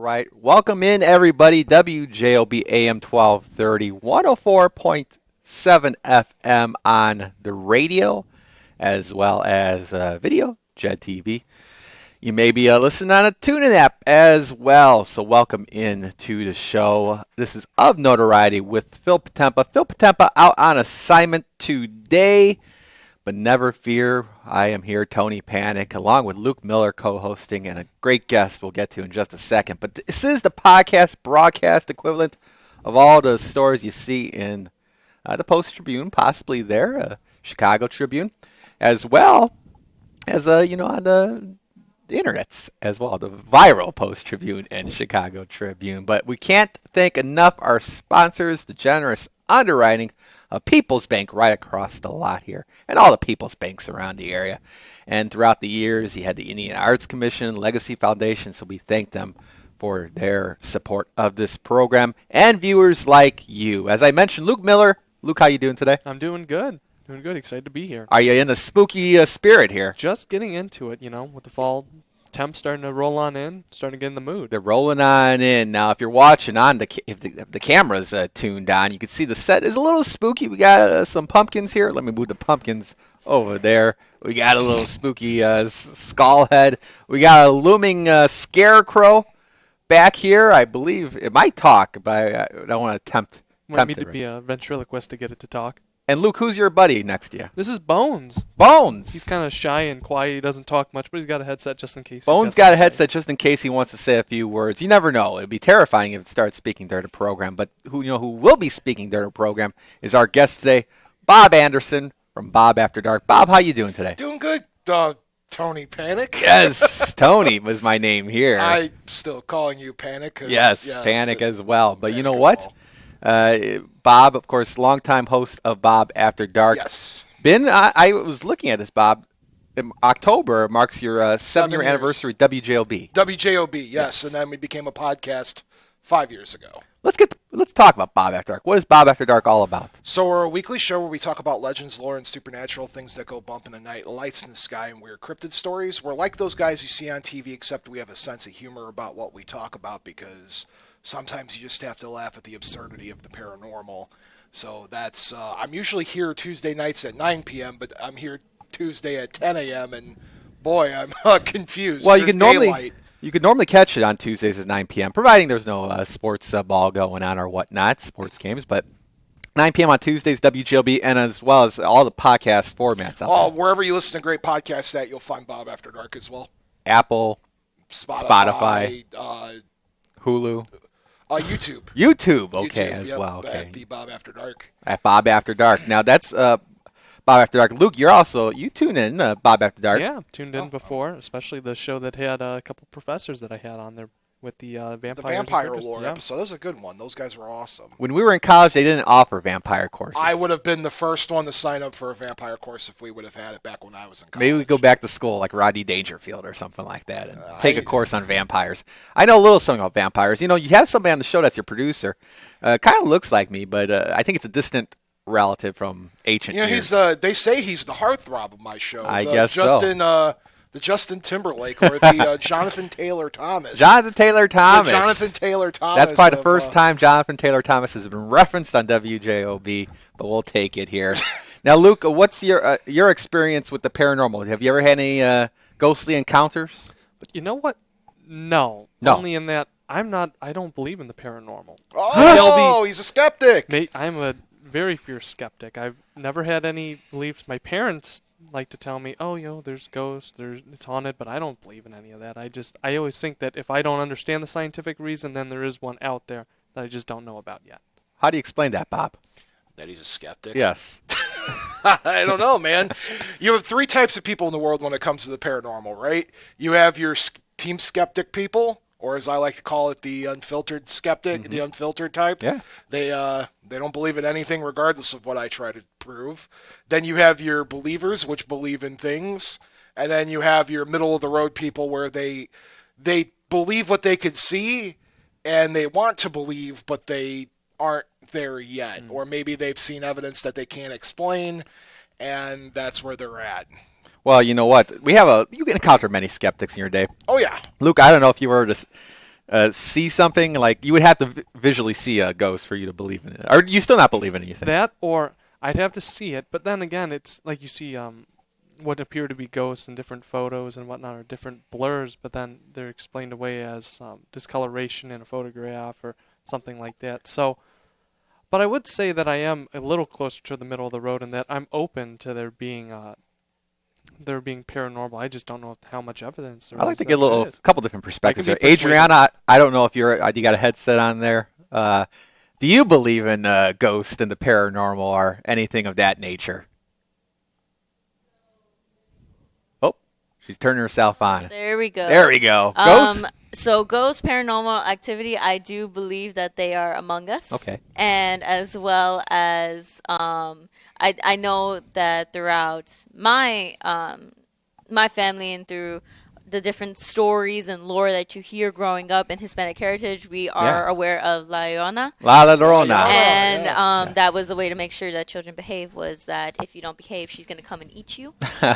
right. Welcome in, everybody. WJOB AM 1230, 104.7 FM on the radio, as well as video, JED TV. You may be listening on a TuneIn app as well. So welcome in to the show. This is Of Notoriety with Phil Potempa. Phil Potempa out on assignment today. But never fear, I am here, Tony Panek, along with Luke Miller co-hosting, and a great guest we'll get to in just a second. But this is the podcast broadcast equivalent of all the stories you see in the Post-Tribune, possibly there, Chicago Tribune, as well as, on the internets as well, the viral Post-Tribune and Chicago Tribune. But we can't thank enough our sponsors, the generous underwriting of People's Bank right across the lot here, and all the People's Banks around the area. And throughout the years, you had the Indian Arts Commission, Legacy Foundation, so we thank them for their support of this program, and viewers like you. As I mentioned, Luke Miller. Luke, how you doing today? I'm doing good. Doing good. Excited to be here. Are you in the spooky spirit here? Just getting into it, with the fall temps starting to roll on in, starting to get in the mood. They're rolling on in. Now, if you're watching on, if the camera's tuned on, you can see the set is a little spooky. We got some pumpkins here. Let me move the pumpkins over there. We got a little spooky skull head. We got a looming scarecrow back here. I believe it might talk, but I don't want to tempt Want me it. to be a ventriloquist to get it to talk? And Luke, who's your buddy next to you? This is Bones. Bones! He's kind of shy and quiet. He doesn't talk much, but he's got a headset just in case. Bones got a headset just in case he wants to say a few words. You never know. It'd be terrifying if it starts speaking during the program. But who will be speaking during the program is our guest today, Bob Anderson from Bob After Dark. Bob, how you doing today? Doing good, Tony Panek. Yes, Tony was my name here. I'm still calling you Panek. Yes, Panek as well. But you know what? Bob, of course, longtime host of Bob After Dark. Yes. I was looking at this, Bob. In October marks your 7-year anniversary, WJOB. WJOB, yes. And then we became a podcast 5 years ago. Let's talk about Bob After Dark. What is Bob After Dark all about? So we're a weekly show where we talk about legends, lore, and supernatural things that go bump in the night, lights in the sky, and weird cryptid stories. We're like those guys you see on TV, except we have a sense of humor about what we talk about because sometimes you just have to laugh at the absurdity of the paranormal. So that's I'm usually here Tuesday nights at 9 p.m., but I'm here Tuesday at 10 a.m., and boy, I'm confused. Well, you can normally catch it on Tuesdays at 9 p.m., providing there's no sports ball going on or whatnot, sports games. But 9 p.m. on Tuesdays, WJLB, and as well as all the podcast formats out there. Wherever you listen to great podcasts at, you'll find Bob After Dark as well. Apple, Spotify, Hulu. YouTube, okay, as well. Okay. At the Bob After Dark. At Bob After Dark. Now, that's Bob After Dark. Luke, you tune in Bob After Dark. Yeah, tuned in before, especially the show that had a couple professors that I had on there with the vampires. The vampire lore episode. That was a good one. Those guys were awesome. When we were in college, they didn't offer vampire courses. I would have been the first one to sign up for a vampire course if we would have had it back when I was in college. Maybe we go back to school like Rodney Dangerfield or something like that and take a course on vampires. I know a little something about vampires. You have somebody on the show that's your producer. Kind of looks like me, but I think it's a distant relative from ancient years. They say he's the heartthrob of my show. I guess so. The Justin Timberlake or the Jonathan Taylor Thomas. Jonathan Taylor Thomas. That's probably the first time Jonathan Taylor Thomas has been referenced on WJOB, but we'll take it here. Now, Luke, what's your experience with the paranormal? Have you ever had any ghostly encounters? But you know what? No. Only in that I don't believe in the paranormal. Oh, he's a skeptic. I'm a very fierce skeptic. I've never had any beliefs. My parents like to tell me, there's ghosts, it's haunted, but I don't believe in any of that. I always think that if I don't understand the scientific reason, then there is one out there that I just don't know about yet. How do you explain that, Bob? That he's a skeptic? Yes. I don't know, man. You have three types of people in the world when it comes to the paranormal, right? You have your team skeptic people, or as I like to call it, the unfiltered skeptic, the unfiltered type. Yeah. They don't believe in anything regardless of what I try to prove. Then you have your believers, which believe in things. And then you have your middle-of-the-road people where they believe what they could see and they want to believe, but they aren't there yet. Or maybe they've seen evidence that they can't explain, and that's where they're at. Well, you know what? You can encounter many skeptics in your day. Oh, yeah. Luke, I don't know if you were to see something, like you would have to visually see a ghost for you to believe in it. Or do you still not believe in anything? That, or I'd have to see it. But then again, it's like you see what appear to be ghosts in different photos and whatnot, or different blurs, but then they're explained away as discoloration in a photograph or something like that. So, but I would say that I am a little closer to the middle of the road in that I'm open to there being paranormal. I just don't know how much evidence there is. I like to get a couple different perspectives I here. can be persuaded. Adriana, I don't know if you got a headset on there. Do you believe in ghosts and the paranormal or anything of that nature? Oh, she's turning herself on. There we go. There we go. Ghosts? So ghost paranormal activity, I do believe that they are among us. Okay. And as well as I know that throughout my my family and through the different stories and lore that you hear growing up in Hispanic heritage, we are aware of La Llorona. La Llorona. And Yes. that was a way to make sure that children behave, was that if you don't behave, she's going to come and eat you.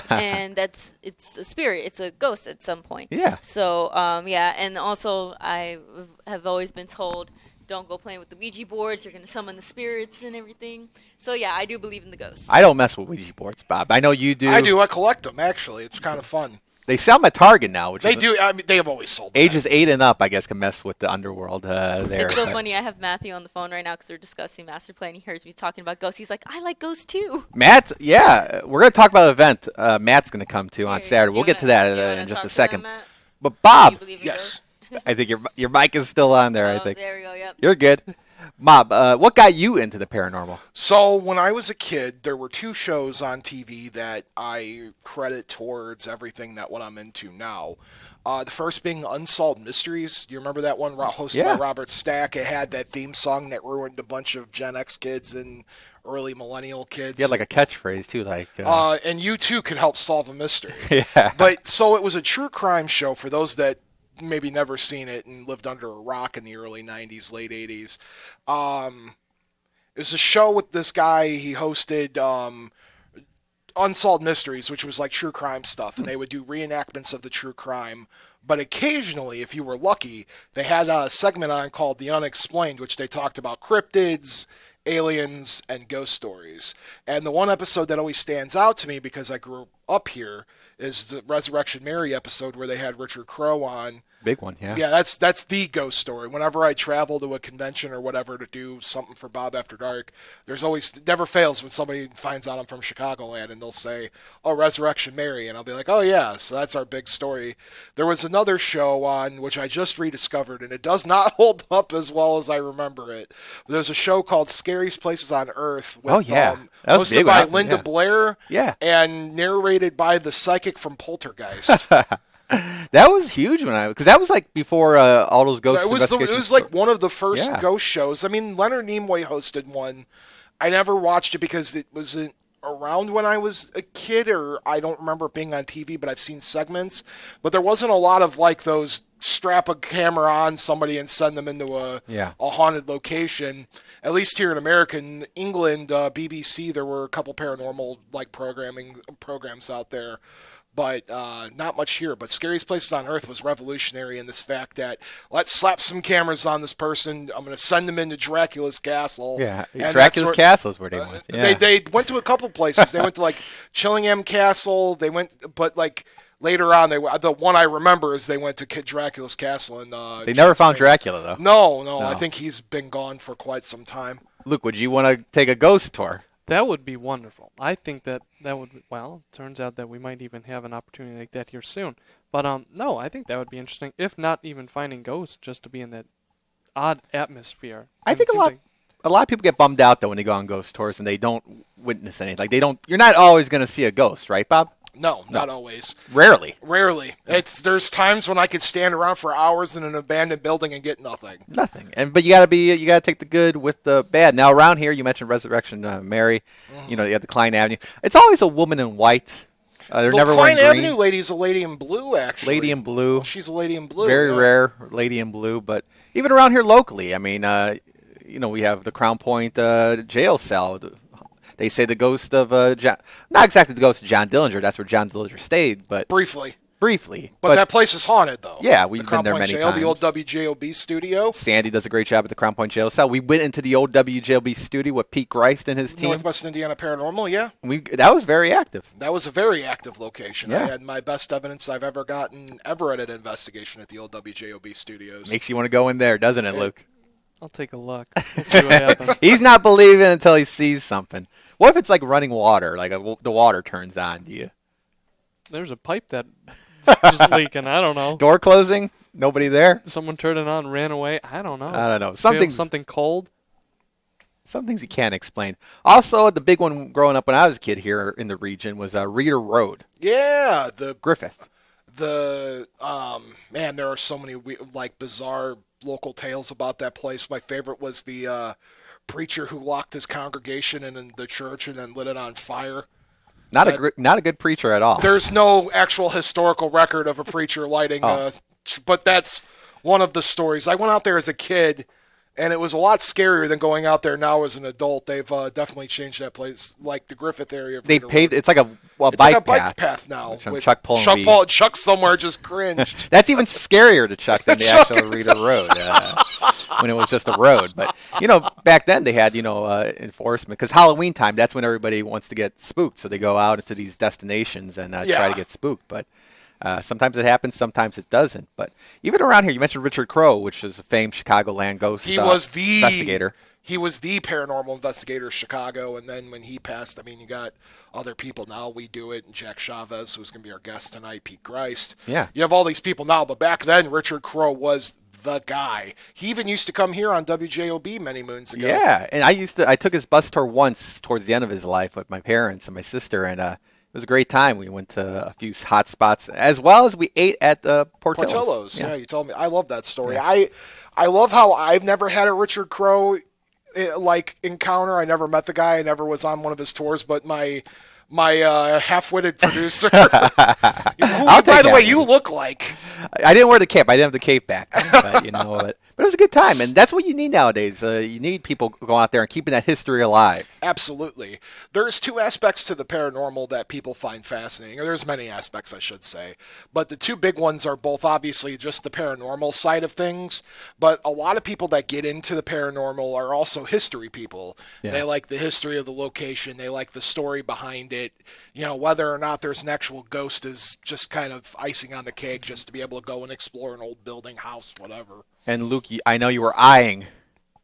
And it's a spirit. It's a ghost at some point. Yeah. So, and also I have always been told, don't go playing with the Ouija boards. You're going to summon the spirits and everything. So, yeah, I do believe in the ghosts. I don't mess with Ouija boards, Bob. I know you do. I do. I collect them, actually. It's kind of fun. They sell them at Target now. Which They is do. I mean, they have always sold them. Ages 8 and up, I guess, can mess with the underworld there. It's so but- funny. I have Matthew on the phone right now because they're discussing Master Plan. He hears me talking about ghosts. He's like, I like ghosts too. Matt, yeah, we're going to talk about an event Matt's going to come to on Here, Saturday. do We'll you get to wanna- that do you wanna in just talk a to second. them, Matt? But Do Bob, you believe in Yes. ghosts? I think your mic is still on there, I Oh, think. there we go, yep. You're good. Bob, what got you into the paranormal? So when I was a kid, there were two shows on TV that I credit towards everything that what I'm into now. The first being Unsolved Mysteries. Do you remember that one hosted Yeah. by Robert Stack? It had that theme song that ruined a bunch of Gen X kids and early millennial kids. You had like a catchphrase too, like. And you too could help solve a mystery. Yeah. But so it was a true crime show for those that maybe never seen it and lived under a rock in the early 90s, late 80s. It was a show with this guy. He hosted Unsolved Mysteries, which was like true crime stuff, and they would do reenactments of the true crime. But occasionally, if you were lucky, they had a segment on called The Unexplained, which they talked about cryptids, aliens, and ghost stories. And the one episode that always stands out to me because I grew up here is the Resurrection Mary episode where they had Richard Crowe on. Big one, yeah. Yeah, that's the ghost story. Whenever I travel to a convention or whatever to do something for Bob After Dark, there's always, never fails when somebody finds out I'm from Chicagoland and they'll say, oh, Resurrection Mary. And I'll be like, oh, yeah, so that's our big story. There was another show on, which I just rediscovered, and it does not hold up as well as I remember it. But there's a show called Scariest Places on Earth. With, Oh, yeah. That was a hosted big by one, Linda yeah. Blair. Yeah. And narrated by the psychic from Poltergeist. That was huge because that was like before all those ghost It was investigations. like one of the first Yeah. ghost shows. I mean, Leonard Nimoy hosted one. I never watched it because it wasn't around when I was a kid, or I don't remember it being on TV, but I've seen segments. But there wasn't a lot of like those strap a camera on somebody and send them into a haunted location. At least here in America. In England, BBC, there were a couple paranormal like programs out there. But not much here. But Scariest Places on Earth was revolutionary in this fact that let's slap some cameras on this person. I'm going to send them into Dracula's castle. Yeah, And Dracula's that's castle is where they went. Yeah. They went to a couple places. They went to like Chillingham Castle. They went, but like later on, the one I remember is they went to Dracula's castle. And they never found Dracula though. No, I think he's been gone for quite some time. Luke, would you want to take a ghost tour? That would be wonderful. I think that would, well, turns out that we might even have an opportunity like that here soon. But no, I think that would be interesting, if not even finding ghosts, just to be in that odd atmosphere. I And think it a seems lot of people get bummed out though when they go on ghost tours and they don't witness anything. Like you're not always going to see a ghost, right, Bob? No, not always. Rarely. There's times when I could stand around for hours in an abandoned building and get nothing. Nothing. But you got to take the good with the bad. Now around here, you mentioned Resurrection Mary. You know, you have the Klein Avenue. It's always a woman in white. They're never Klein wearing green. Avenue lady's a lady in blue, actually. Lady in blue. She's a lady in blue. Very rare lady in blue. But even around here locally, I mean, we have the Crown Point jail cell. They say the ghost of not exactly the ghost of John Dillinger. That's where John Dillinger stayed, but Briefly. briefly. But that place is haunted, though. Yeah, we've the been there Crown Point many Jail, times. the old WJOB studio. Sandy does a great job at the Crown Point Jail cell. We went into the old WJOB studio with Pete Greist and his team. Northwest Indiana Paranormal, yeah. That was very active. That was a very active location. Yeah. I had my best evidence I've ever gotten ever at an investigation at the old WJOB studios. Makes you want to go in there, doesn't it, Luke? I'll take a look. We'll see what happens. He's not believing until he sees something. What if it's like running water, like the water turns on? Do you? There's a pipe that's just leaking. I don't know. Door closing? Nobody there? Someone turned it on, ran away. I don't know. I don't know. Something cold. Some things you can't explain. Also, the big one growing up when I was a kid here in the region was Reeder Road. Yeah, Griffith. Man, there are so many bizarre local tales about that place. My favorite was the preacher who locked his congregation in the church and then lit it on fire. Not a good preacher at all. There's no actual historical record of a preacher lighting, but that's one of the stories. I went out there as a kid, and it was a lot scarier than going out there now as an adult. They've definitely changed that place, like the Griffith area. They paved. It's like a it's bike like a bike path. path now. Chuck somewhere just cringed. That's even scarier to Chuck than the actual Reeder Road when it was just a road. But back then they had enforcement because Halloween time. That's when everybody wants to get spooked, so they go out into these destinations and try to get spooked. But sometimes it happens, sometimes it doesn't. But even around here, you mentioned Richard Crowe, which is a famed Chicagoland ghost investigator. He was the paranormal investigator of Chicago, and then when he passed, you got other people now. We do it, and Jack Chavez, who's going to be our guest tonight, Pete Greist. Yeah. You have all these people now, but back then, Richard Crowe was the guy. He even used to come here on WJOB many moons ago. Yeah, and I took his bus tour once towards the end of his life with my parents and my sister, and it was a great time. We went to a few hot spots, as well as we ate at the Portillo's. Yeah, you told me. I love that story. Yeah. I love how I've never had a Richard Crowe encounter. I never met the guy. I never was on one of his tours, but my half-witted producer, who, by the way, you look like. I didn't wear the cape. I didn't have the cape back, but it was a good time, and that's what you need nowadays. You need people going out there and keeping that history alive. Absolutely. There's two aspects to the paranormal that people find fascinating, or there's many aspects, I should say, but the two big ones are both obviously just the paranormal side of things, but a lot of people that get into the paranormal are also history people. Yeah. They like the history of the location. They like the story behind it. Whether or not there's an actual ghost is just kind of icing on the cake, just to be able to go and explore an old building, house, whatever. And Luke, I know you were eyeing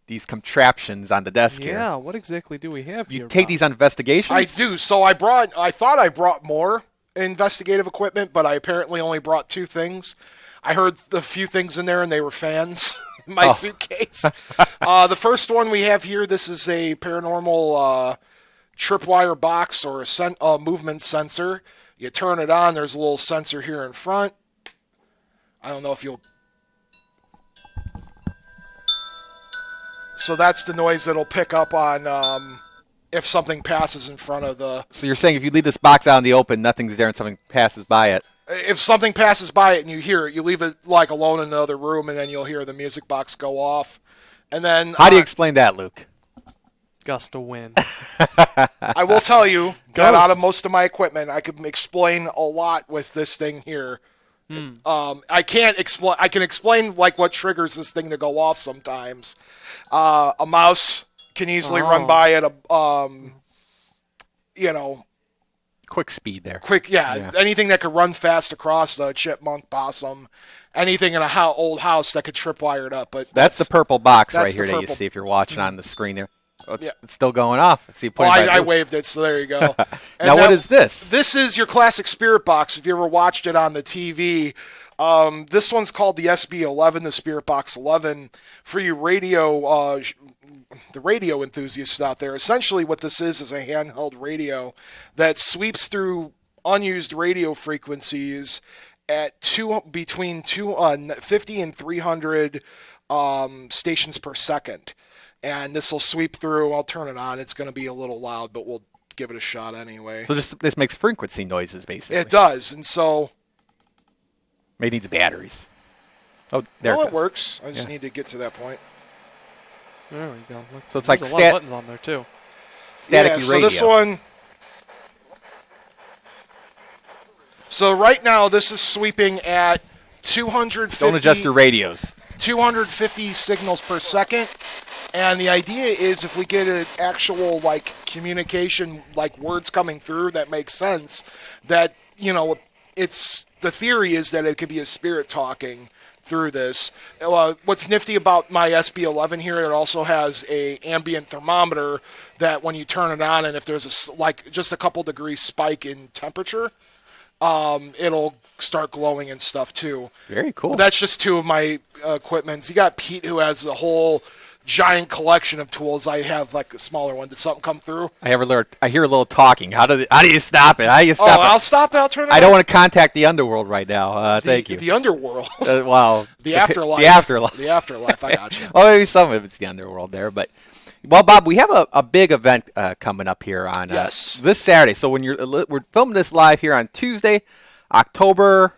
these contraptions on the desk here. Yeah, what exactly do we have here? You take these on investigations? I do. So I thought I brought more investigative equipment, but I apparently only brought two things. I heard a few things in there, and they were fans in my suitcase. The first one we have here, this is a paranormal tripwire box or a movement sensor. You turn it on, there's a little sensor here in front. I don't know if you'll... So that's the noise that'll pick up on if something passes in front of the... So you're saying if you leave this box out in the open, nothing's there and something passes by it? If something passes by it and you hear it, you leave it alone in another room, and then you'll hear the music box go off. And then... How do you explain that, Luke? Gust of wind. I will tell you that out of most of my equipment, I can explain a lot with this thing here. I can't explain. I can explain what triggers this thing to go off sometimes. A mouse can easily run by at quick speed there. Yeah. Anything that could run fast across the chipmunk, possum, anything in a old house that could tripwire it up. But that's the purple box right here that you see if you're watching on the screen there. Oh, it's still going off. See, I waved it, so there you go. Now, what is this? This is your classic spirit box. If you ever watched it on the TV, this one's called the SB11, the Spirit Box 11. For you the radio enthusiasts out there, essentially what this is a handheld radio that sweeps through unused radio frequencies at between 50 and 300 stations per second. And this will sweep through. I'll turn it on. It's going to be a little loud, but we'll give it a shot anyway. So this makes frequency noises, basically. It does, and so... Maybe it needs batteries. Oh, there it works. I just need to get to that point. There we go. Look, so it's like a lot of buttons on there, too. Staticky radio. So this one... So right now, this is sweeping at 250. Don't adjust your radios. 250 signals per second. And the idea is if we get an actual, like, communication, like words coming through that makes sense, that, you know, it's the theory is that it could be a spirit talking through this. What's nifty about my SB11 here, it also has a ambient thermometer that when you turn it on, and if there's just a couple degrees spike in temperature, it'll start glowing and stuff too. Very cool. But that's just two of my equipments. You got Pete, who has a whole giant collection of tools. I have like a smaller one. Did something come through? I hear a little talking. How do you stop it? How do you stop it? I'll stop it. I'll turn it I on. don't want to contact the underworld right now. Thank you. The underworld. Wow. The afterlife. The afterlife. The afterlife. I got you. Oh, maybe some of it's the underworld there, but well, Bob, we have a big event coming up here on this Saturday. So when we're filming this live here on Tuesday, October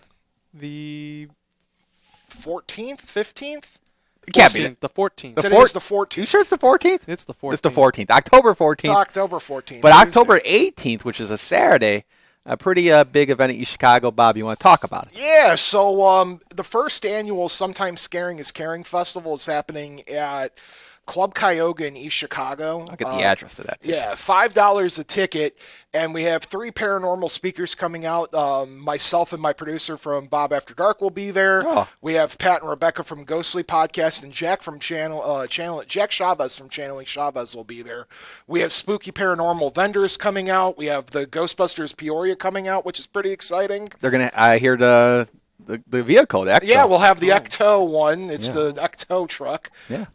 the 14th, 15th. It can't be the 14th. Today's the 14th. You sure it's the 14th? It's the 14th. It's the 14th. October 14th. It's October 14th. But Tuesday. October 18th, which is a Saturday, a pretty big event at East Chicago. Bob, you want to talk about it? Yeah, so the first annual Sometimes Scaring is Caring Festival is happening at Club Cuyahoga in East Chicago. I'll get the address to that, too. Yeah, $5 a ticket, and we have 3 paranormal speakers coming out. Myself and my producer from Bob After Dark will be there. Oh. We have Pat and Rebecca from Ghostly Podcast, and Jack from Jack Chavez from Channeling Chavez will be there. We have spooky paranormal vendors coming out. We have the Ghostbusters Peoria coming out, which is pretty exciting. They're going to, I hear the vehicle, the Ecto. Yeah, we'll have the Ecto one. It's the Ecto truck. Yeah.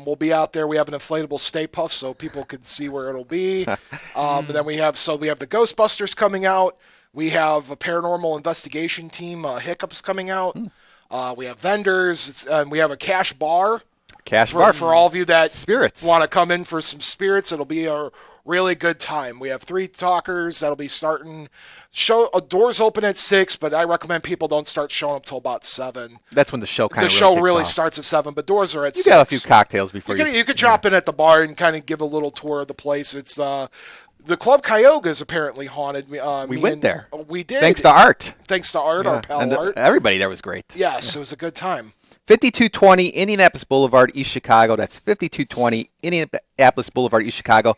We'll be out there. We have an inflatable Stay Puft so people can see where it'll be. And then we have the Ghostbusters coming out. We have a paranormal investigation team, Hiccups, coming out. We have vendors. We have a cash bar. For all of you that spirits want to come in for some spirits. It'll be a really good time. We have 3 talkers that'll be starting. Doors open at 6, but I recommend people don't start showing up till about 7. That's when the show kind of really starts at 7, but doors are at 6. You got a few cocktails before you could drop in at the bar and kind of give a little tour of the place. It's the Club Cuyahoga is apparently haunted. We went there. We did. Thanks to Art. Our pal and Art. Everybody there was great. Yes, it was a good time. 5220 Indianapolis Boulevard, East Chicago. That's 5220 Indianapolis Boulevard, East Chicago.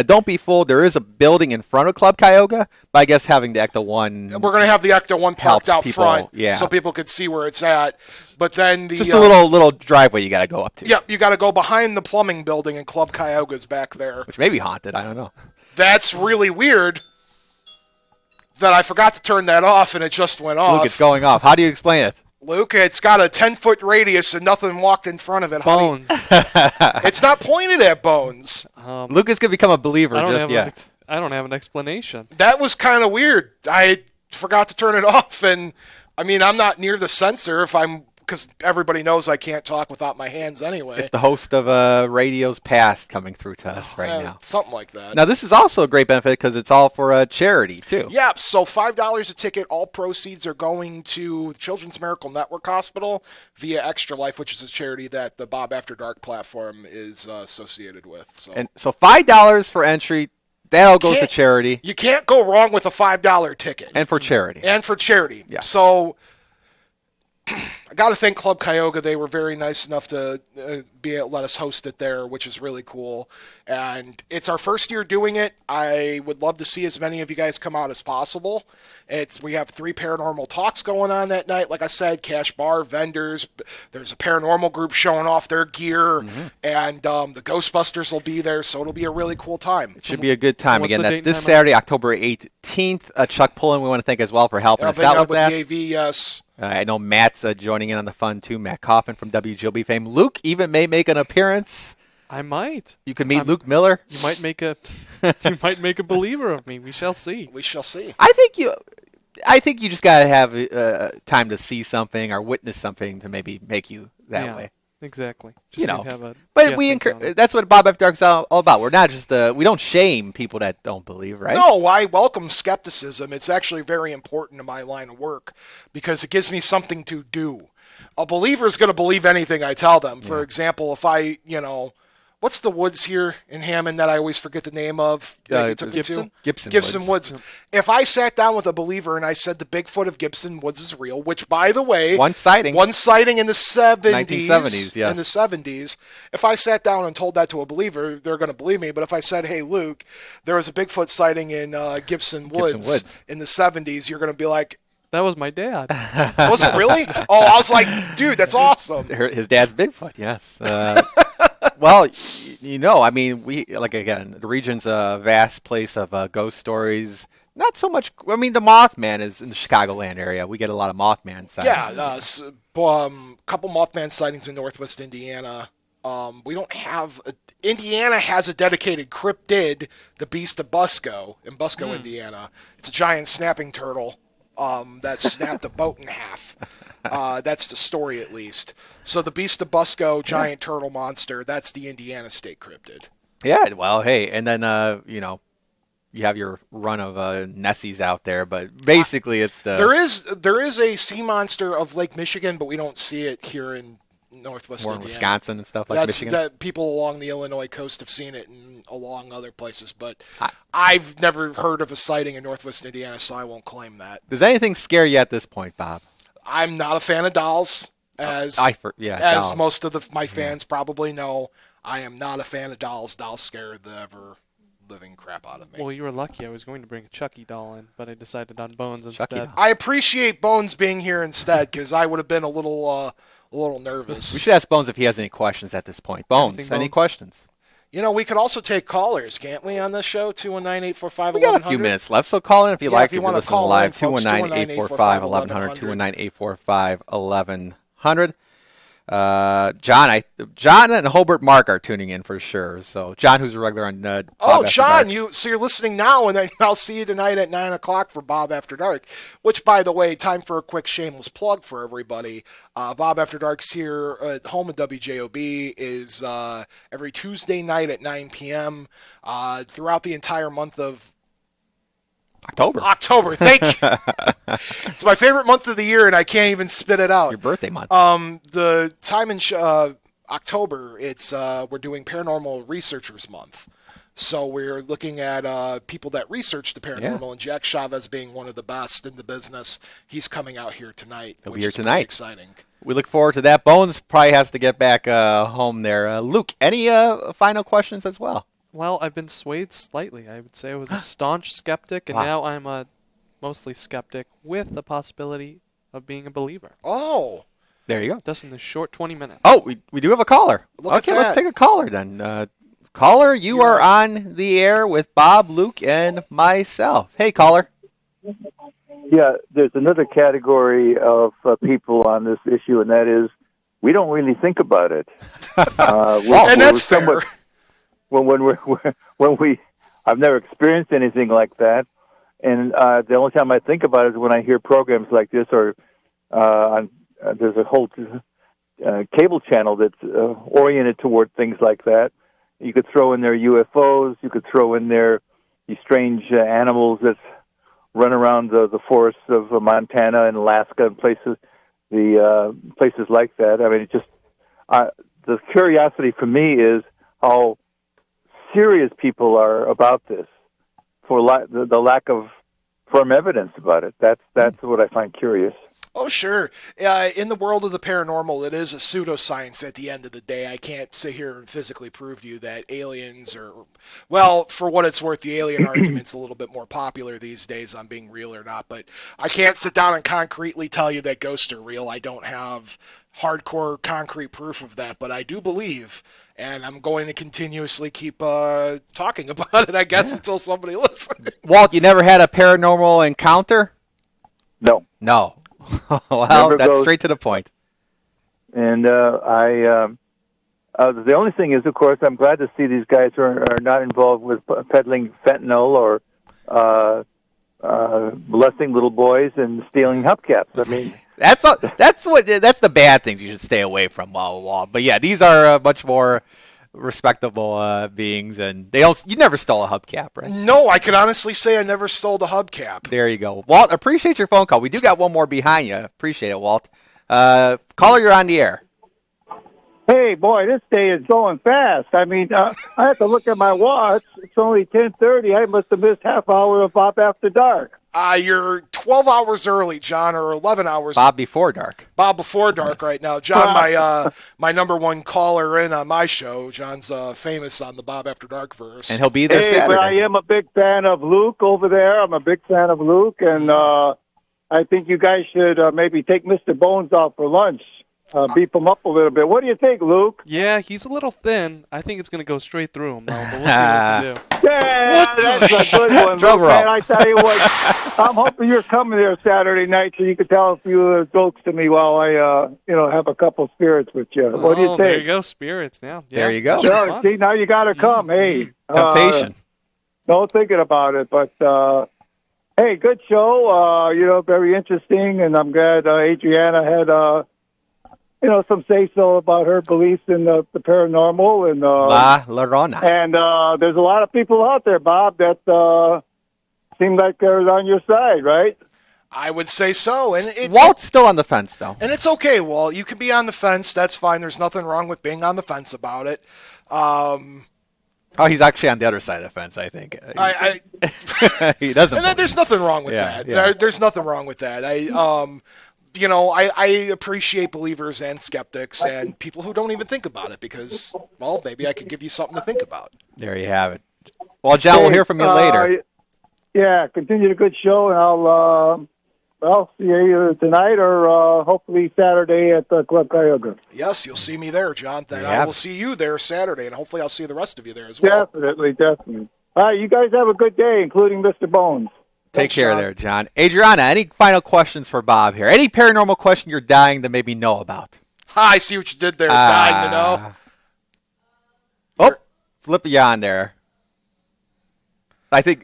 Don't be fooled. There is a building in front of Club Cuyahoga, but I guess having the Ecto 1... We're going to have the Ecto 1 parked out front yeah. so people could see where it's at. But then just a little driveway you got to go up to. Yeah, you got to go behind the plumbing building, and Club Cuyahoga's back there. Which may be haunted. I don't know. That's really weird that I forgot to turn that off, and it just went off. Luke, it's going off. How do you explain it? Luke, it's got a 10-foot radius and nothing walked in front of it. Bones. It's not pointed at Bones. Lucas could become a believer just yet. I don't have an explanation. That was kind of weird. I forgot to turn it off, and I mean, I'm not near the sensor because everybody knows I can't talk without my hands anyway. It's the host of Radio's Past coming through to us right now. Something like that. Now, this is also a great benefit because it's all for charity, too. Yeah, so $5 a ticket. All proceeds are going to Children's Miracle Network Hospital via Extra Life, which is a charity that the Bob After Dark platform is associated with. So $5 for entry. That all goes to charity. You can't go wrong with a $5 ticket. And for charity. Yeah. So I got to thank Club Cuyahoga. They were very nice enough to let us host it there, which is really cool. And it's our first year doing it. I would love to see as many of you guys come out as possible. We have 3 paranormal talks going on that night. Like I said, cash bar, vendors. There's a paranormal group showing off their gear. And the Ghostbusters will be there, so it'll be a really cool time. It should be a good time. What's Again, the that's date this and Saturday, October 18th. Chuck Pullen, we want to thank as well for helping us out with that. The AV, yes. I know Matt's joining in on the fun, too. Matt Coffin from WJOB fame. Luke even may make an appearance. I might. You can meet Luke Miller. You might make a believer of me. We shall see. We shall see. I think you just gotta have time to see something or witness something to maybe make you that way. Exactly. Just but that's what Bob F. Dark's all about. We're not just we don't shame people that don't believe, right? No, I welcome skepticism. It's actually very important in my line of work because it gives me something to do. A believer is going to believe anything I tell them. For example, if I, what's the woods here in Hammond that I always forget the name of? That you took me to? Gibson Woods. If I sat down with a believer and I said the Bigfoot of Gibson Woods is real, which, by the way, one sighting in the 1970s, yes. in the 70s. If I sat down and told that to a believer, they're going to believe me. But if I said, hey, Luke, there was a Bigfoot sighting in Gibson Woods in the 70s, you're going to be like, that was my dad. was it really? Oh, I was like, dude, that's awesome. His dad's Bigfoot, yes. Well, I mean, the region's a vast place of ghost stories. Not so much. I mean, the Mothman is in the Chicagoland area. We get a lot of Mothman sightings. Yeah, couple Mothman sightings in Northwest Indiana. We don't have. Indiana has a dedicated cryptid, the Beast of Busco, in Busco, Indiana. It's a giant snapping turtle that snapped a boat in half. That's the story, at least. So the Beast of Busco, giant turtle monster, that's the Indiana State Cryptid. Yeah, well, hey, and then, you have your run of Nessies out there, but basically it's the... There is a sea monster of Lake Michigan, but we don't see it here in Northwest Indiana. Wisconsin and stuff like Michigan. That people along the Illinois coast have seen it and along other places, but I've never heard of a sighting in Northwest Indiana, so I won't claim that. Does anything scare you at this point, Bob? I'm not a fan of dolls, as dolls. most of my fans probably know. I am not a fan of dolls. Dolls scare the ever-living crap out of me. Well, you were lucky. I was going to bring a Chucky doll in, but I decided on Bones instead. I appreciate Bones being here instead, because I would have been a little nervous. We should ask Bones if he has any questions at this point. Bones, any questions? We could also take callers, can't we, on this show? 219-845-1100. We got a few minutes left, so call in if you like. If you want to listen live, 219-845-1100. 219-845-1100. John and Hobart Mark are tuning in for sure. So John, who's a regular on Bob After John, Dark. So you're listening now, and then I'll see you tonight at 9 o'clock for Bob After Dark, which, by the way, time for a quick shameless plug for everybody. Bob After Dark's here at home at WJOB is every Tuesday night at 9 p.m. Throughout the entire month of October, thank you. It's my favorite month of the year, and I can't even spit it out. Your birthday month. The time in October, it's we're doing Paranormal Researchers Month. So we're looking at people that research the paranormal, and Jack Chavez being one of the best in the business. He's coming out here tonight. He'll be here tonight. Exciting. We look forward to that. Bones probably has to get back home there. Luke, any final questions as well? Well, I've been swayed slightly. I would say I was a staunch skeptic, and now I'm a mostly skeptic with the possibility of being a believer. Oh. There you go. Just in the short 20 minutes. Oh, we do have a caller. Okay, let's take a caller then. Caller, you are on the air with Bob, Luke, and myself. Hey, caller. Yeah, there's another category of people on this issue, and that is we don't really think about it. And that's fair. I've never experienced anything like that, and the only time I think about it is when I hear programs like this, or there's a whole cable channel that's oriented toward things like that. You could throw in there UFOs. You could throw in there these strange animals that run around the forests of Montana and Alaska and places like that. I mean, it just the curiosity for me is how serious people are about this for the lack of firm evidence about it. That's what I find curious. Oh, sure. In the world of the paranormal, it is a pseudoscience at the end of the day. I can't sit here and physically prove to you that aliens are... Well, for what it's worth, the alien argument's a little bit more popular these days on being real or not, but I can't sit down and concretely tell you that ghosts are real. I don't have hardcore concrete proof of that, but I do believe, and I'm going to continuously keep talking about it, I guess, until somebody listens. Walt, you never had a paranormal encounter? No. Well, that's straight to the point. And the only thing is, of course, I'm glad to see these guys are not involved with peddling fentanyl or molesting little boys and stealing hubcaps. I mean, that's the bad things you should stay away from. Walt. But yeah, these are much more respectable beings, and you never stole a hubcap, right? No, I can honestly say I never stole the hubcap. There you go. Walt, appreciate your phone call. We do got one more behind you. Appreciate it, Walt. Caller, you're on the air. Hey, boy, this day is going fast. I mean, I have to look at my watch. It's only 10:30. I must have missed half hour of Bob After Dark. You're 12 hours early, John, or 11 hours. Bob Before Dark. Bob Before Dark right now. John, my number one caller in on my show. John's famous on the Bob After Dark verse. And he'll be there Hey, Saturday. but I am a big fan of Luke over there. I'm a big fan of Luke, and I think you guys should maybe take Mr. Bones out for lunch. Beef him up a little bit. What do you think, Luke? Yeah, he's a little thin. I think it's going to go straight through him, though, but we'll see what we can do. Yeah, that's a good one, Drum Luke, roll. man. I tell you what, I'm hoping you're coming there Saturday night so you can tell a few jokes to me while I, have a couple spirits with you. What do you think? There you go, spirits now. Yeah. There you go. Sure. See, now you got to come. Hey, Temptation. no thinking about it, but hey, good show. Very interesting, and I'm glad Adriana had some say-so about her beliefs in the paranormal. And La Llorona. and there's a lot of people out there, Bob, that seem like they're on your side, right? I would say so. And it's Walt's still on the fence, though. And it's okay, Walt. You can be on the fence. That's fine. There's nothing wrong with being on the fence about it. Oh, he's actually on the other side of the fence, I think. He doesn't. And there's nothing wrong with Yeah, that. yeah. There's nothing wrong with that. I appreciate believers and skeptics and people who don't even think about it because, well, maybe I could give you something to think about. There you have it. Well, John, we'll hear from you later. Yeah, continue the good show, and I'll see you either tonight or hopefully Saturday at the Club Cuyahoga. Yes, you'll see me there, John. There you I have will it. see you there Saturday, and hopefully I'll see the rest of you there as well. Definitely. All right, you guys have a good day, including Mr. Bones. Take Thanks, care John. there, John. Adriana, any final questions for Bob here? Any paranormal question you're dying to maybe know about? I see what you did there. Dying to know. Oh, flip you on there. I think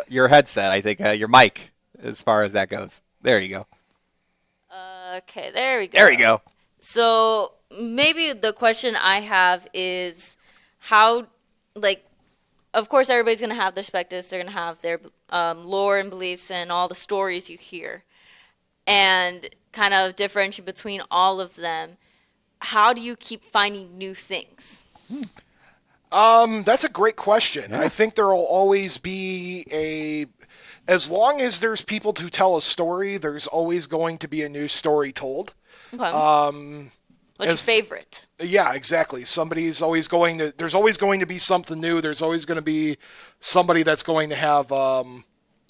your headset, your mic, as far as that goes. There you go. Okay, there we go. There you go. So maybe the question I have is how, of course, everybody's going to have their perspectives. They're going to have their lore and beliefs and all the stories you hear. And kind of differentiate between all of them. How do you keep finding new things? That's a great question. Yeah. I think there will always be as long as there's people to tell a story, there's always going to be a new story told. Okay. What's your favorite? Yeah, exactly. There's always going to be something new. There's always going to be somebody that's going to have a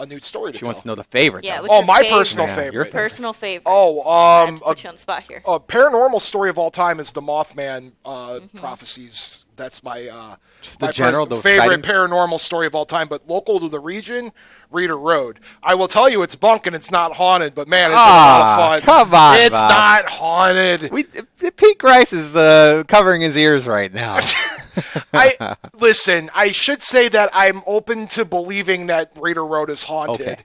new story to She tell. wants to know the favorite. Yeah, though. what's your My favorite? personal Yeah, favorite. your favorite. Personal favorite. Oh, I have to put you on the spot here. a paranormal story of all time is the Mothman prophecies. That's my the general, those favorite sightings? paranormal story of all time. But local to the region, Reeder Road. I will tell you, it's bunk and it's not haunted. But man, it's a lot of fun. Come on, it's Bob. not haunted. Pete Rice is covering his ears right now. Listen. I should say that I'm open to believing that Reeder Road is haunted. Okay.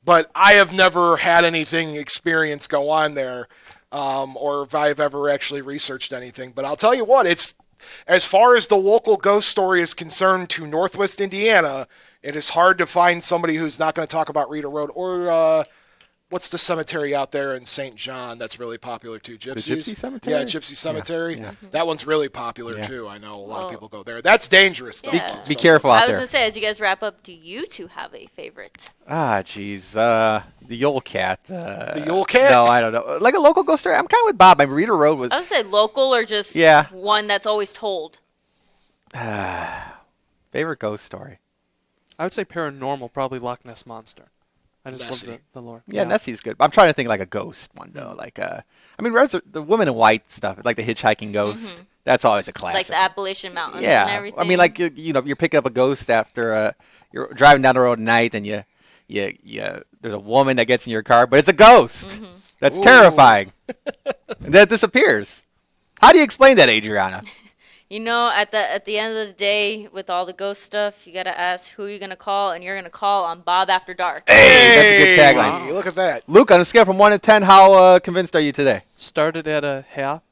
But I have never had anything experience go on there, or if I've ever actually researched anything. But I'll tell you what, it's as far as the local ghost story is concerned to Northwest Indiana, it is hard to find somebody who's not going to talk about Reeder Road or what's the cemetery out there in St. John that's really popular too? Gypsies? The Gypsy Cemetery? Yeah, Gypsy Cemetery. Yeah. That one's really popular Yeah. too. I know a lot of people go there. That's dangerous though. Yeah. folks. Be careful I out was there. going to say, as you guys wrap up, do you two have a favorite? Jeez. The Yule Cat. The Yule Cat? No, I don't know. Like a local ghost story? I'm kind of with Bob. Reeder Road was... I would say local or just Yeah. one that's always told. Favorite ghost story? I would say paranormal, probably Loch Ness Monster. I just Nessie. love the lore. Yeah, Nessie's good. I'm trying to think like a ghost one, though. Like, the Woman in White stuff, like the hitchhiking ghost. That's always a classic. Like the Appalachian Mountains and Yeah, everything. I mean, like you're picking up a ghost after you're driving down the road at night, and there's a woman that gets in your car, but it's a ghost. That's terrifying. And that disappears. How do you explain that, Adriana? You know, at the end of the day, with all the ghost stuff, you got to ask who you're going to call, and you're going to call on Bob After Dark. Hey, that's a good tagline. Look at that. Luke, on a scale from 1 to 10, how convinced are you today? Started at a half,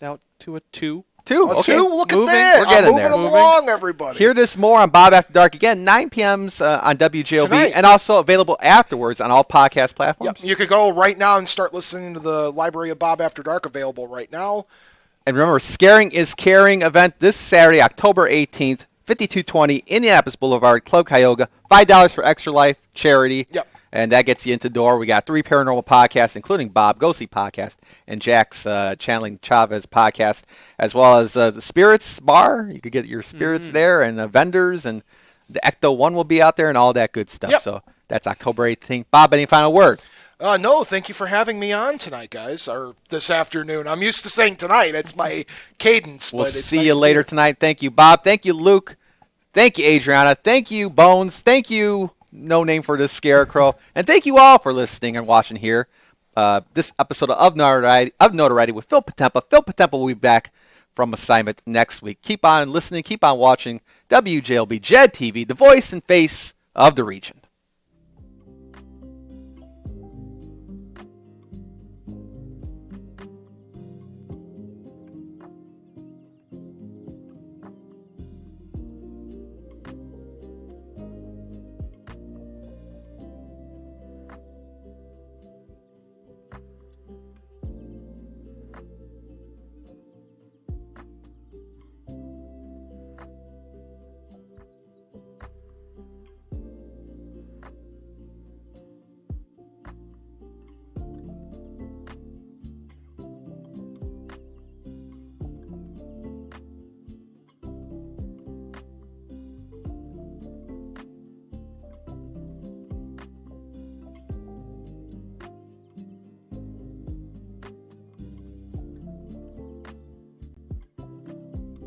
now to a 2. 2. Let's Okay. look at Moving. that. We're getting I'm there. moving along, everybody. Hear this more on Bob After Dark again, 9 p.m.s on WJOB, Tonight. and also available afterwards on all podcast platforms. You could go right now and start listening to the Library of Bob After Dark, available right now. And remember, Scaring is Caring event this Saturday, October 18th, 5220 Indianapolis Boulevard, Club Cuyahoga. $5 for Extra Life charity. Yep. And that gets you into the door. We got 3 paranormal podcasts, including Bob Ghosty podcast and Jack's Channeling Chavez podcast, as well as the Spirits Bar. You could get your spirits there, and vendors, and the Ecto One will be out there, and all that good stuff. Yep. So that's October 18th. Bob, any final word? No, thank you for having me on tonight, guys, or this afternoon. I'm used to saying tonight. It's my cadence. We'll but it's see nice you to later hear. tonight. Thank you, Bob. Thank you, Luke. Thank you, Adriana. Thank you, Bones. Thank you, No Name for the Scarecrow. And thank you all for listening and watching here. This episode of Notoriety with Phil Potempa. Phil Potempa will be back from assignment next week. Keep on listening. Keep on watching WJLB Jed TV, the voice and face of the region.